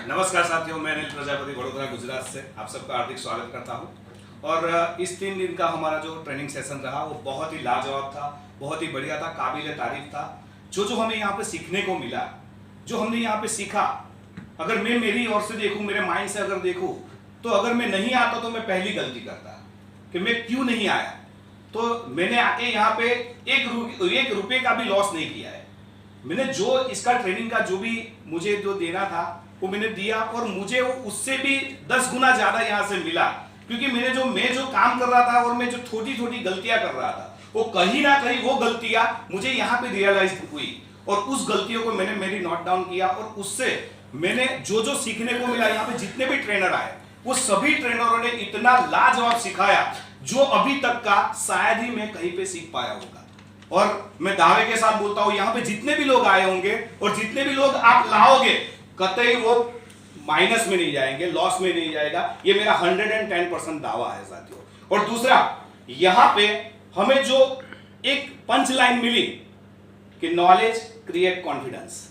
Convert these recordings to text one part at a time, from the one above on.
नमस्कार साथियों, मैं अनिल प्रजापति वडोदरा गुजरात से आप सबका हार्दिक स्वागत करता हूं। और इस 3 दिन का हमारा जो ट्रेनिंग सेशन रहा वो बहुत ही लाजवाब था, बहुत ही बढ़िया था, काबिल तारीफ था। जो हमें यहाँ पे सीखने को मिला, जो हमने यहाँ पे सीखा, अगर मैं मेरी ओर से देखूँ, मेरे माइंड से अगर देखूँ, तो अगर मैं नहीं आता तो मैं पहली गलती करता कि मैं क्यों नहीं आया। तो मैंने आके यहाँ पे एक रुपये का भी लॉस नहीं किया है। मैंने जो इसका ट्रेनिंग का जो भी मुझे जो देना था वो मैंने दिया, और मुझे वो उससे भी 10 गुना ज्यादा यहाँ से मिला, क्योंकि मैं जो काम कर रहा था और मैं जो छोटी छोटी गलतियां कर रहा था, वो कहीं ना कहीं वो गलतियां मुझे यहाँ पे रियलाइज हुई, और उस गलतियों को मैंने मेरी नोट डाउन किया, और उससे मैंने जो सीखने को मिला। यहाँ पे जितने भी ट्रेनर आए वो सभी ट्रेनरों ने इतना लाजवाब सिखाया जो अभी तक का शायद ही मैं कहीं पे सीख पाया होगा। और मैं दावे के साथ बोलता हूं, यहाँ पे जितने भी लोग आए होंगे और जितने भी लोग आप लाओगे, कतई वो माइनस में नहीं जाएंगे, लॉस में नहीं जाएगा। ये मेरा 110% दावा है साथियों। और दूसरा, यहां पे हमें जो एक पंच लाइन मिली कि नॉलेज क्रिएट कॉन्फिडेंस,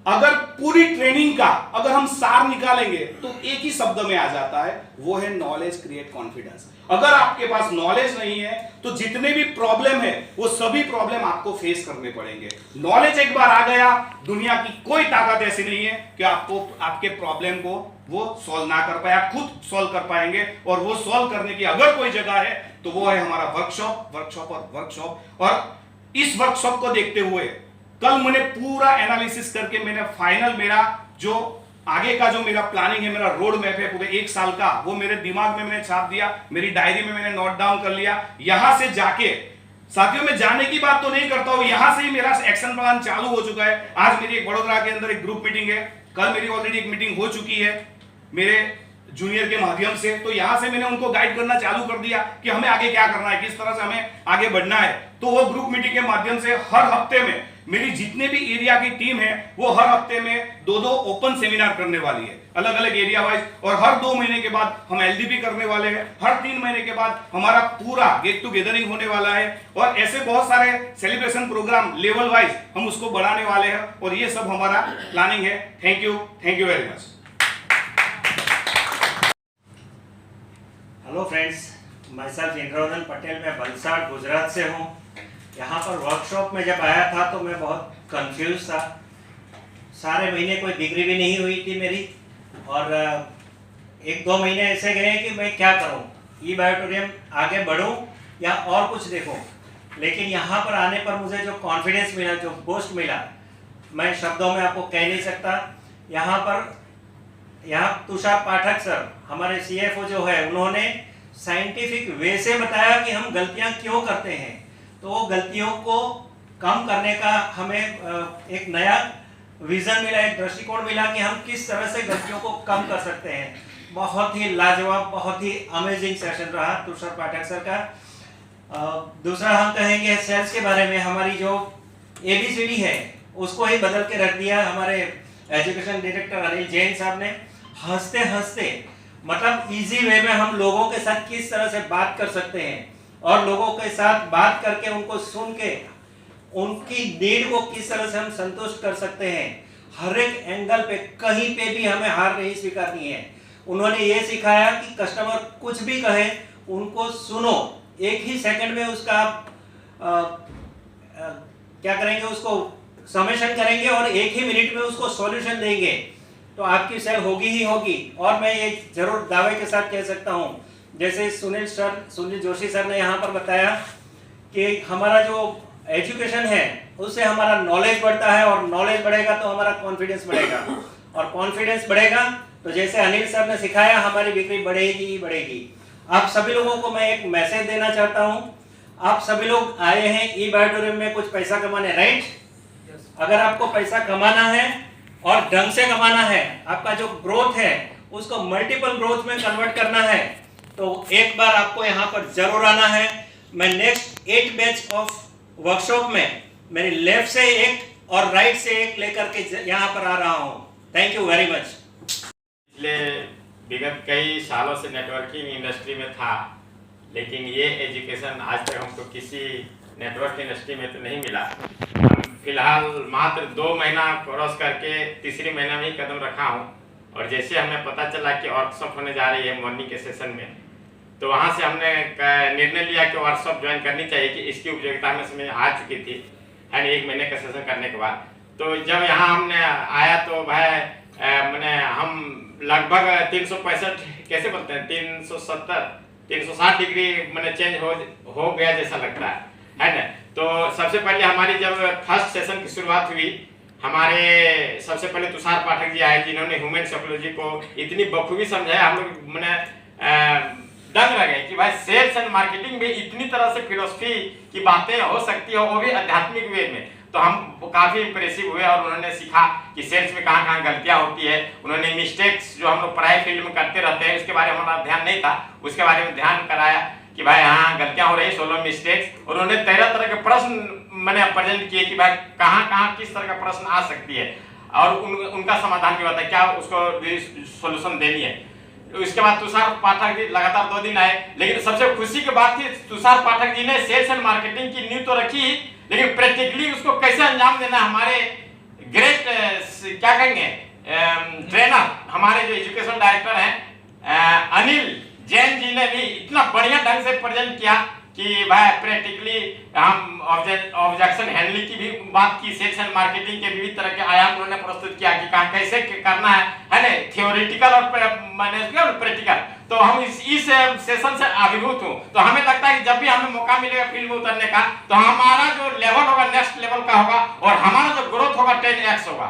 अगर पूरी ट्रेनिंग का अगर हम सार निकालेंगे तो एक ही शब्द में आ जाता है, वो है नॉलेज क्रिएट कॉन्फिडेंस। अगर आपके पास नॉलेज नहीं है तो जितने भी प्रॉब्लम है वो सभी प्रॉब्लम आपको फेस करने पड़ेंगे। नॉलेज एक बार आ गया, दुनिया की कोई ताकत ऐसी नहीं है कि आपको आपके प्रॉब्लम को वो सॉल्व ना कर पाए, आप खुद सॉल्व कर पाएंगे। और वो सॉल्व करने की अगर कोई जगह है तो वो है हमारा वर्कशॉप। और इस वर्कशॉप को देखते हुए कल मैंने पूरा एनालिसिस करके मैंने फाइनल मेरा जो आगे का जो मेरा प्लानिंग है, मेरा रोड मैप है पूरे 1 साल का, वो मेरे दिमाग में मैंने छाप दिया, मेरी डायरी में मैंने नोट डाउन कर लिया। यहां से जाके साथियों, मैं जाने की बात तो नहीं करता हूं, यहां से ही मेरा एक्शन प्लान चालू हो चुका है। आज मेरी एक वडोदरा के अंदर एक ग्रुप मीटिंग है, कल मेरी ऑलरेडी एक मीटिंग हो चुकी है मेरे जूनियर के माध्यम से। तो यहां से मैंने उनको गाइड करना चालू कर दिया कि हमें आगे क्या करना है, किस तरह से हमें आगे बढ़ना है। तो वो ग्रुप मीटिंग के माध्यम से हर हफ्ते में मेरी जितने भी एरिया की टीम है वो हर हफ्ते में 2-2 ओपन सेमिनार करने वाली है, अलग अलग एरिया वाइज। और हर 2 महीने के बाद हम एलडीपी करने वाले हैं, हर 3 महीने के बाद हमारा पूरा गेट टुगेदरिंग होने वाला है। और ऐसे बहुत सारे सेलिब्रेशन प्रोग्राम लेवल वाइज हम उसको बढ़ाने वाले हैं, और ये सब हमारा प्लानिंग है। Thank you very much. Hello friends, मैं सेल्फ इंद्रवदन पटेल, मैं वलसाड़ गुजरात से हूँ। यहाँ पर वर्कशॉप में जब आया था तो मैं बहुत कंफ्यूज था। सारे महीने कोई डिग्री भी नहीं हुई थी मेरी, और 1-2 महीने ऐसे गए कि मैं क्या करूँ, ई बायोटोरियम आगे बढ़ूँ या और कुछ देखूँ। लेकिन यहाँ पर आने पर मुझे जो कॉन्फिडेंस मिला, जो बूस्ट मिला, मैं शब्दों में आपको कह नहीं सकता। यहाँ तुषार पाठक सर, हमारे CFO जो है, उन्होंने साइंटिफिक वे से बताया कि हम गलतियाँ क्यों करते हैं। तो वो गलतियों को कम करने का हमें एक नया विजन मिला, एक दृष्टिकोण मिला कि हम किस तरह से गलतियों को कम कर सकते हैं। बहुत ही लाजवाब, बहुत ही अमेजिंग सेशन रहा तुषार पाठक सर का। दूसरा हम कहेंगे सेल्स के बारे में। हमारी जो ABCD है उसको ही बदल के रख दिया हमारे एजुकेशन डायरेक्टर अनिल जैन साहब ने। हंसते हंसते, मतलब इजी वे में हम लोगों के साथ किस तरह से बात कर सकते हैं, और लोगों के साथ बात करके उनको सुन के उनकी नीड को किस तरह से हम संतुष्ट कर सकते हैं। हर एक एंगल पे, कहीं पे भी हमें हार नहीं स्वीकारनी है। उन्होंने ये सिखाया कि कस्टमर कुछ भी कहे, उनको सुनो, एक ही सेकंड में उसका आप क्या करेंगे, उसको समेशन करेंगे और एक ही मिनट में उसको सॉल्यूशन देंगे, तो आपकी सेल होगी ही होगी। और मैं ये जरूर दावे के साथ कह सकता हूँ, जैसे सुनील जोशी सर ने यहाँ पर बताया कि हमारा जो एजुकेशन है उससे हमारा नॉलेज बढ़ता है, और नॉलेज बढ़ेगा तो हमारा कॉन्फिडेंस बढ़ेगा, और कॉन्फिडेंस बढ़ेगा तो जैसे अनिल सर ने सिखाया, हमारी बिक्री बढ़ेगी ही बढ़ेगी। आप सभी लोगों को मैं एक मैसेज देना चाहता हूँ। आप सभी लोग आए हैं ई बायोटोरियम में कुछ पैसा कमाने, राइट? अगर आपको पैसा कमाना है और ढंग से कमाना है, आपका जो ग्रोथ है उसको मल्टीपल ग्रोथ में कन्वर्ट करना है, तो एक बार आपको यहाँ पर जरूर आना है। मैं नेक्स्ट 8 बैच ऑफ वर्कशॉप में मेरी लेफ्ट से एक और राइट से एक लेकर के यहाँ पर आ रहा हूँ। Thank you very much. पिछले विगत कई सालों से नेटवर्किंग इंडस्ट्री में था, लेकिन ये एजुकेशन आज तक हमको किसी नेटवर्क इंडस्ट्री में तो नहीं मिला। फिलहाल मात्र 2 महीना क्रॉस करके तीसरी महीना में ही कदम रखा हूँ। और जैसे हमें पता चला कि वर्कशॉप होने जा रही है मॉर्निंग के सेशन में, तो वहाँ से हमने निर्णय लिया कि वर्कशॉप ज्वाइन करनी चाहिए कि इसकी उपयोगिता हमें समझ आ चुकी थी, यानी 1 महीने का सेशन करने के बाद। तो जब यहाँ हमने आया तो भाई मैंने हम लगभग 365 कैसे बोलते हैं 370 360 डिग्री मैंने चेंज हो गया जैसा लगता है ना। तो सबसे पहले हमारी जब फर्स्ट सेशन की शुरुआत हुई, हमारे सबसे पहले तुषार पाठक जी आए जिन्होंने ह्यूमन साइकोलॉजी को इतनी बखूबी समझाया, हम लोग मैंने दंग रह गए कि भाई सेल्स एंड मार्केटिंग में इतनी तरह से फिलोसफी की बातें हो सकती है, वो भी आध्यात्मिक वे में। तो हम काफी इंप्रेसिव हुए और उन्होंने सीखा कि सेल्स में कहाँ कहाँ गलतियां होती है। उन्होंने मिस्टेक्स जो हम लोग पढ़ाई फील्ड में करते रहते हैं उसके बारे में हमारा ध्यान नहीं था, उसके बारे में ध्यान कराया कि भाई हाँ गलतियां हो रही 16 मिस्टेक्स। उन्होंने 13 तरह के प्रश्न मैंने प्रेजेंट किए कि भाई कहाँ कहाँ किस तरह का प्रश्न आ सकती है और उनका समाधान भी बताया, क्या उसको सोल्यूशन देनी है। उसके बाद तुषार पाठक जी लगातार 2 दिन आए, लेकिन सबसे खुशी की बात थी तुषार पाठक जी ने सेल्स एंड मार्केटिंग की नींव तो रखी, लेकिन प्रैक्टिकली उसको कैसे अंजाम देना हमारे ग्रेट क्या कहेंगे ट्रेनर, हमारे जो एजुकेशन डायरेक्टर हैं अनिल जैन जी ने भी इतना बढ़िया ढंग से प्रेजेंट किया कि भाई प्रैक्टिकली हम ऑब्जेक्शन हैंडलिंग की भी बात की, सेल्स एंड मार्केटिंग के विविध तरह के आयाम उन्होंने प्रस्तुत किया कि कहाँ कैसे करना है ना, थियोरेटिकल और प्रैक्टिकल। तो हम इस सेशन से अभिभूत हूँ। तो हमें लगता है कि जब भी हमें मौका मिलेगा फील्ड में उतरने का तो हमारा जो लेवल होगा नेक्स्ट लेवल का होगा और हमारा जो ग्रोथ होगा 10x होगा,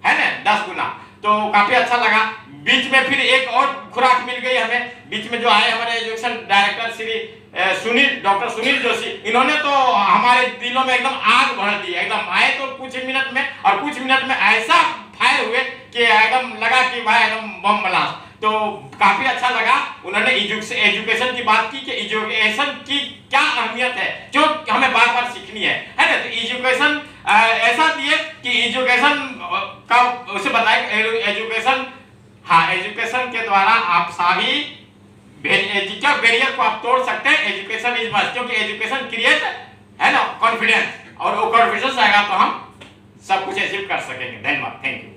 है ना, 10 गुना। तो काफी अच्छा लगा। बीच में फिर एक और खुराक मिल गई हमें, बीच में जो आए हमारे education director Shri doctor Sunil Joshi, इन्होंने तो हमारे दिलों में एकदम आग भर दी। एकदम आए तो कुछ मिनट में और कुछ मिनट में ऐसा फायर हुए कि एकदम लगा कि भाई एकदम बम ब्लास्ट। तो काफी अच्छा लगा। उन्होंने एजुकेशन की बात की कि एजुकेशन की क्या अहमियत है जो हमें बार बार सीखनी है ना। तो एजुकेशन ऐसा दिए कि एजुकेशन का उसे बताए एजुकेशन, हाँ एजुकेशन के द्वारा आप सभी बैरियर को आप तोड़ सकते हैं। एजुकेशन इज मस्ट, क्योंकि एजुकेशन क्रिएट है ना कॉन्फिडेंस, और वो कॉन्फिडेंस आएगा तो हम सब कुछ अचीव कर सकेंगे। धन्यवाद, थैंक यू।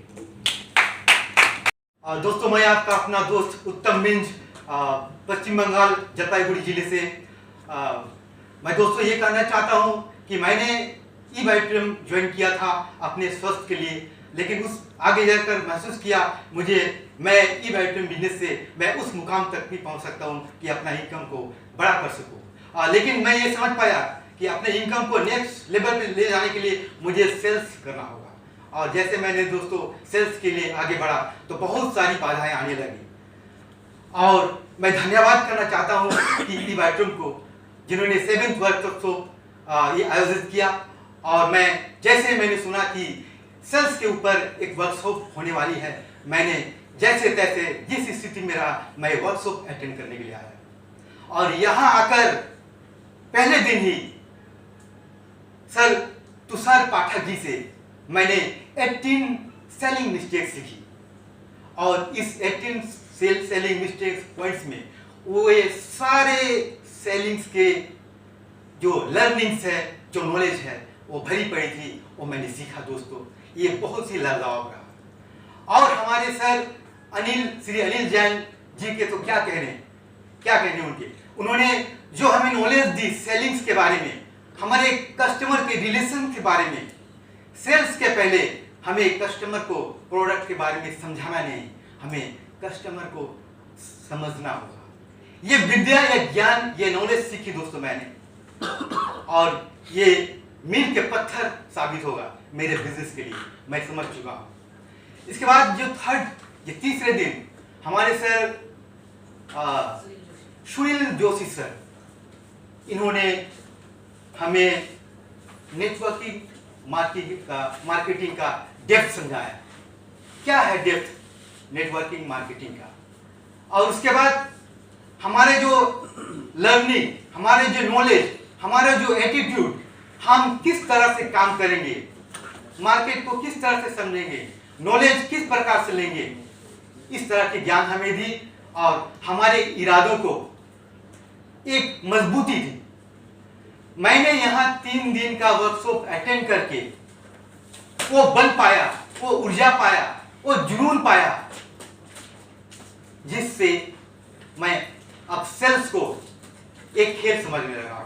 दोस्तों मैं आपका अपना दोस्त उत्तम मिंज पश्चिम बंगाल जलपाईगुड़ी जिले से। मैं दोस्तों ये कहना चाहता हूँ कि मैंने ई-वाइट्रियम ज्वाइन किया था अपने स्वास्थ्य के लिए, लेकिन उस आगे जाकर महसूस किया मैं ई-वाइट्रियम बिजनेस से मैं उस मुकाम तक भी पहुँच सकता हूँ कि अपना इनकम को बड़ा कर सकूँ। लेकिन मैं ये समझ पाया कि अपने इनकम को नेक्स्ट लेवल पे ले जाने के लिए मुझे सेल्स करना होगा। और जैसे मैंने दोस्तों सेल्स के लिए आगे बढ़ा तो बहुत सारी बाधाएं आने लगी, और मैं धन्यवाद करना चाहता हूं कि ई-वाइट्रियम को जिन्होंने 7th वर्कशॉप ये आयोजित किया। और मैंने सुना कि सेल्स के ऊपर एक वर्कशॉप होने वाली है, मैंने जैसे तैसे जिस स्थिति में रहा मैं वर्कशॉप अटेंड करने के लिए आया। और यहाँ आकर पहले दिन ही सर तुषार पाठक जी से मैंने 18 सेलिंग मिस्टेक्स सीखी, और इस 18 सेलिंग मिस्टेक्स पॉइंट्स में वो ये सारे सेलिंग्स के जो लर्निंग्स है, जो नॉलेज है वो भरी पड़ी थी, वो मैंने सीखा दोस्तों। ये बहुत ही लाजवाब रहा। और हमारे सर श्री अनिल जैन जी के तो क्या कहने उनके, उन्होंने जो हमें नॉलेज दी सेलिंग्स के बारे में, हमारे कस्टमर के रिलेशन के बारे में। सेल्स के पहले हमें कस्टमर को प्रोडक्ट के बारे में समझाना नहीं, हमें कस्टमर को समझना होगा। ये विद्या, ये ज्ञान, ये नॉलेज सीखी दोस्तों मैंने, और ये मील के पत्थर साबित होगा मेरे बिजनेस के लिए, मैं समझ चुका हूँ। इसके बाद जो ये तीसरे दिन हमारे सर सुनील जोशी सर, इन्होंने हमें नेटवर्किंग मार्केटिंग का डेप्थ समझाया। क्या है डेप्थ नेटवर्किंग मार्केटिंग का, और उसके बाद हमारे जो लर्निंग, हमारे जो नॉलेज, हमारा जो एटीट्यूड, हम किस तरह से काम करेंगे, मार्केट को किस तरह से समझेंगे, नॉलेज किस प्रकार से लेंगे, इस तरह के ज्ञान हमें दी। और हमारे इरादों को एक मजबूती दी। मैंने यहाँ 3 दिन का वर्कशॉप अटेंड करके वो बल पाया, वो ऊर्जा पाया, वो जुनून पाया जिससे मैं अब सेल्स को एक खेल समझने लगा।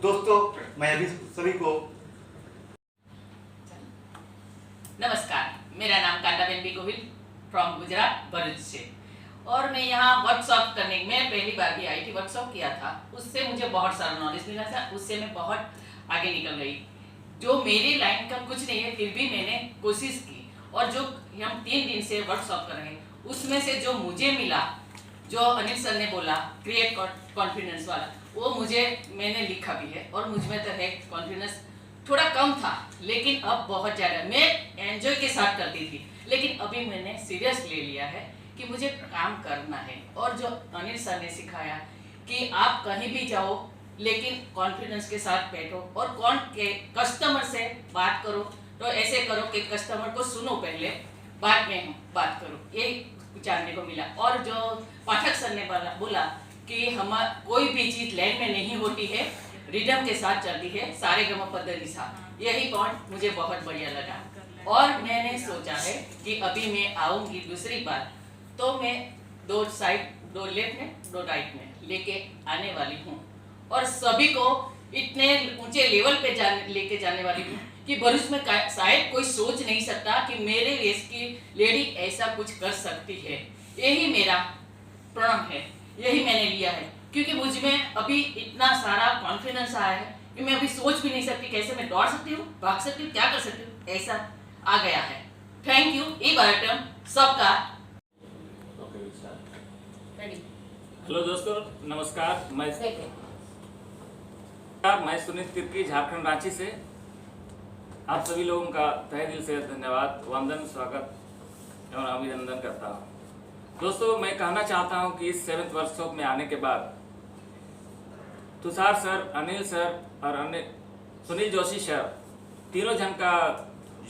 दोस्तों, मैं अभी सभी को नमस्कार, मेरा नाम कांताबेन बी गोहिल फ्रॉम गुजरात भरूच से, और मैं यहाँ वर्कशॉप करने मैं पहली बार भी आईटी वर्कशॉप किया था। उससे मुझे बहुत सारा नॉलेज मिला था, उससे मैं बहुत आगे निकल गई। जो मेरी लाइन का कुछ नहीं है, फिर भी मैंने कोशिश की, और जो हम 3 दिन से वर्कशॉप कर रहे हैं उसमें से जो मुझे मिला, जो अनिल सर ने बोला क्रिएट कॉन्फिडेंस वाला, वो मैंने लिखा भी है, और मुझ में तो है कॉन्फिडेंस थोड़ा कम था, लेकिन अब बहुत ज़्यादा। मैं एंजॉय के साथ करती थी, लेकिन अभी मैंने सीरियस ले लिया है कि मुझे काम करना है। और जो अनिल सर ने सिखाया कि आप कहीं भी जाओ लेकिन कॉन्फिडेंस के साथ बैठो, और कस्टमर से बात करो तो ऐसे करो कि कस्टमर को सुनो पहले, बाद में बात करो, ये जानने को मिला। और जो पाठक सर ने बोला कि कोई भी चीज़ लाइन में नहीं होती है, रिदम के साथ चलती है, सारे गम पद निशा, यही पॉइंट मुझे बहुत बढ़िया लगा। और मैंने सोचा है कि अभी मैं आऊँगी दूसरी बार तो मैं 2 साइड, 2 लेफ्ट में 2 राइट में लेके आने वाली हूँ, और सभी को इतने ऊंचे लेवल पे लेके जाने वाली हूँ कि भरूच में शायद कोई सोच नहीं सकता कि मेरे रेस की लेडी ऐसा कुछ कर सकती है। यही मेरा प्रण है, यही मैंने लिया है, क्योंकि मुझ में अभी इतना सारा कॉन्फिडेंस आया है कि मैं अभी सोच भी नहीं सकती कैसे मैं दौड़ सकती हूँ, भाग सकती हूँ, क्या कर सकती हूँ, ऐसा आ गया है। थैंक यू ई भारतम सबका। हेलो दोस्तों, नमस्कार। मैं सुनील तिर्की, झारखंड रांची से आप सभी लोगों का तहे दिल से धन्यवाद, वंदन, स्वागत एवं अभिनंदन करता हूं। दोस्तों, मैं कहना चाहता हूं कि इस 7th वर्कशॉप में आने के बाद तुषार सर, अनिल सर और सुनील जोशी सर, तीनों जन का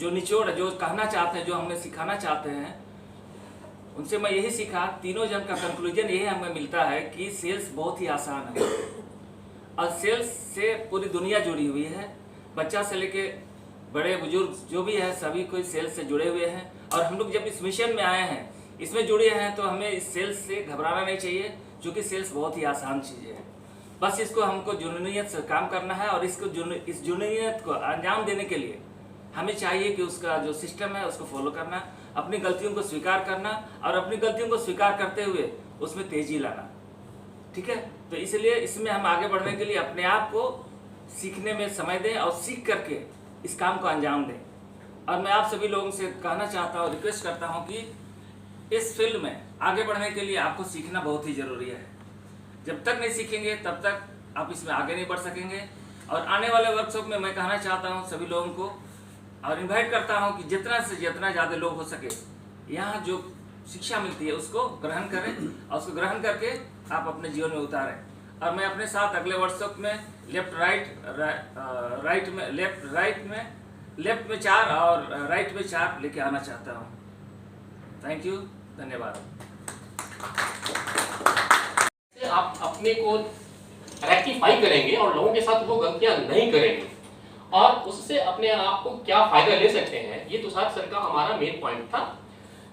जो निचोड़ है, जो कहना चाहते हैं, जो हमें सिखाना चाहते हैं, उनसे मैं यही सीखा। तीनों जन का कंक्लूजन यही हमें मिलता है कि सेल्स बहुत ही आसान है, और सेल्स से पूरी दुनिया जुड़ी हुई है। बच्चा से लेके बड़े बुजुर्ग जो भी है, सभी कोई सेल्स से जुड़े हुए हैं। और हम लोग जब इस मिशन में आए हैं, इसमें जुड़े हैं, तो हमें इस सेल्स से घबराना नहीं चाहिए, क्योंकि सेल्स बहुत ही आसान चीज़ है। बस इसको हमको जुनूनियत से काम करना है, और इस जुनूनियत को अंजाम देने के लिए हमें चाहिए कि उसका जो सिस्टम है उसको फॉलो करना, अपनी गलतियों को स्वीकार करना, और अपनी गलतियों को स्वीकार करते हुए उसमें तेजी लाना। ठीक है, तो इसलिए इसमें हम आगे बढ़ने के लिए अपने आप को सीखने में समय दें, और सीख करके इस काम को अंजाम दें। और मैं आप सभी लोगों से कहना चाहता हूँ, रिक्वेस्ट करता हूँ कि इस फील्ड में आगे बढ़ने के लिए आपको सीखना बहुत ही ज़रूरी है। जब तक नहीं सीखेंगे तब तक आप इसमें आगे नहीं बढ़ सकेंगे। और आने वाले वर्कशॉप में मैं कहना चाहता हूँ सभी लोगों को, और इन्वाइट करता हूँ कि जितना से जितना ज़्यादा लोग हो सके यहाँ जो शिक्षा मिलती है उसको ग्रहण करें, और उसको ग्रहण करके आप अपने जीवन में उतारें। और मैं अपने साथ अगले वर्कशॉप में लेफ्ट में 4 और राइट में 4 लेके आना चाहता हूँ। थैंक यू, धन्यवाद। आप अपने को रेक्टिफाई करेंगे और लोगों के साथ वो गलतियां नहीं करेंगे, और उससे अपने आप को क्या फायदा ले सकते हैं, ये तुषार सर का हमारा मेन पॉइंट था।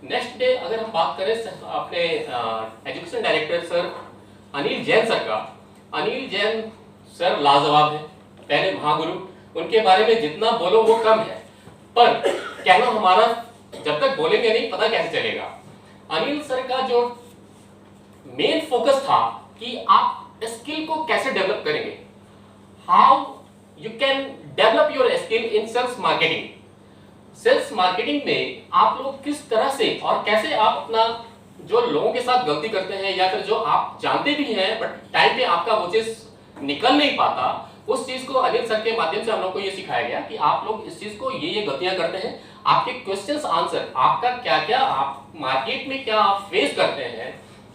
नेक्स्ट डे अगर हम बात करें अपने education director sir Anil Jain sir का, अनिल जैन सर लाजवाब है, पहले महागुरु, उनके बारे में जितना बोलो वो कम है, पर कहना हमारा जब तक बोलेंगे नहीं पता कैसे चलेगा। अनिल सर का जो मेन फोकस था कि आप स्किल को कैसे डेवलप करेंगे, how you can develop your skill in sales marketing. Sales marketing में आप लोग किस तरह से और कैसे आप अपना जो लोगों के साथ गलती करते हैं, या फिर जो आप जानते भी हैं बट टाइम पे आपका वो चीज निकल नहीं पाता, उस चीज को अनिल सर के माध्यम से हम लोग को ये सिखाया गया कि आप लोग इस चीज को ये गलतियां करते हैं, आपके क्वेश्चंस आंसर, आपका क्या क्या आप मार्केट में क्या आप फेस करते हैं,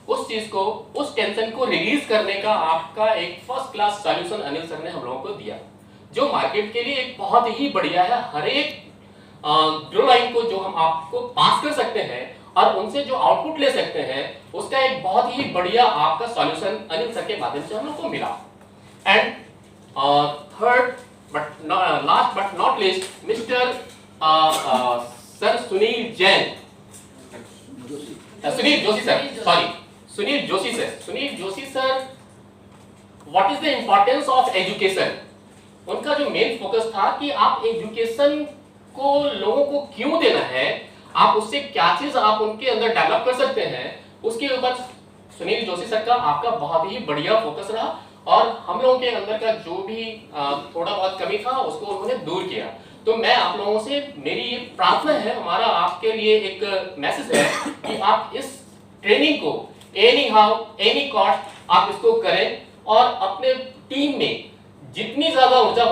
उस चीज को, उस टेंशन को रिलीज करने का आपका एक first class solution Anil sir ने हम लोगों को दिया, जो मार्केट के लिए एक बहुत ही बढ़िया है। हर एक ग्रो लाइन को जो हम आपको पास कर सकते हैं और उनसे जो आउटपुट ले सकते हैं, उसका एक बहुत ही बढ़िया आपका सॉल्यूशन अनिल सर के माध्यम से हम लोग को मिला। And third but last but not least mister sir Sunil Joshi sir, sorry Sunil Joshi sir what is the importance of education. उनका जो मेन फोकस था कि आप एजुकेशन को लोगों को क्यों देना है, आप उससे क्या चीज आप उनके अंदर डेवलप कर सकते हैं, उसके ऊपर सुनील जोशी सर का आपका बहुत ही बढ़िया फोकस रहा और हम लोगों के अंदर का जो भी थोड़ा बहुत कमी था उसको उन्होंने दूर किया। तो मैं आप लोगों से मेरी ये प्रार्थना है, हमारा आपके लिए एक मैसेज है कि आप इस ट्रेनिंग को एनी हाउ एनी कॉस्ट आप इसको करें और अपने टीम में जितनी ज्यादा ऊर्जा